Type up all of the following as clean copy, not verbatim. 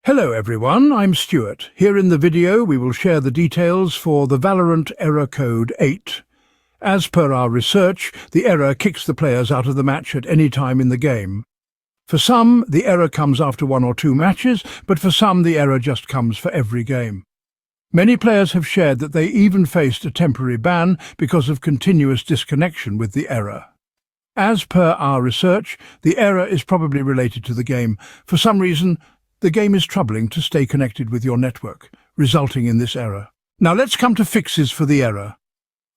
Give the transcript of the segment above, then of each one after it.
Hello everyone, I'm Stuart. Here in the video we will share the details for the Valorant error code 8. As per our research, the error kicks the players out of the match at any time in the game. For some, the error comes after 1 or 2 matches, but for some the error just comes for every game. Many players have shared that they even faced a temporary ban because of continuous disconnection with the error. As per our research, the error is probably related to the game. For some reason, the game is troubling to stay connected with your network, resulting in this error. Now let's come to fixes for the error.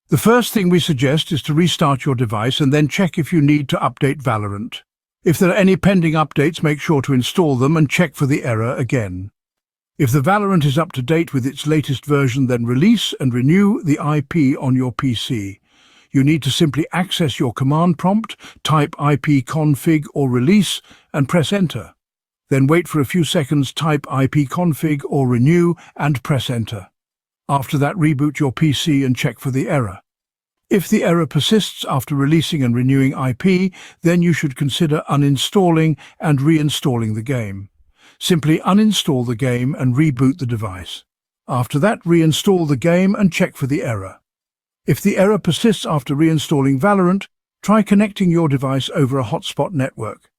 The first thing we suggest is to restart your device and then check if you need to update Valorant. If there are any pending updates, make sure to install them and check for the error again. If the Valorant is up to date with its latest version, then release and renew the IP on your PC. You need to simply access your command prompt, type ipconfig or release and press enter. Then wait for a few seconds, type ipconfig or renew and press enter. After that, reboot your PC and check for the error. If the error persists after releasing and renewing IP, then you should consider uninstalling and reinstalling the game. Simply uninstall the game and reboot the device. After that, reinstall the game and check for the error. If the error persists after reinstalling Valorant, try connecting your device over a hotspot network.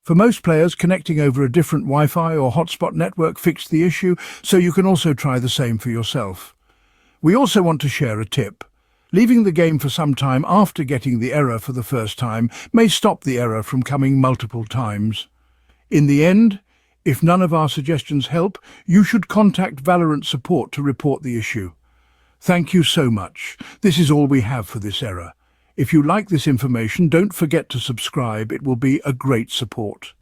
For most players, connecting over a different Wi-Fi or hotspot network fixed the issue, so you can also try the same for yourself. We also want to share a tip. Leaving the game for some time after getting the error for the first time may stop the error from coming multiple times. In the end, if none of our suggestions help, you should contact Valorant support to report the issue. Thank you so much. This is all we have for this error. If you like this information, don't forget to subscribe. It will be a great support.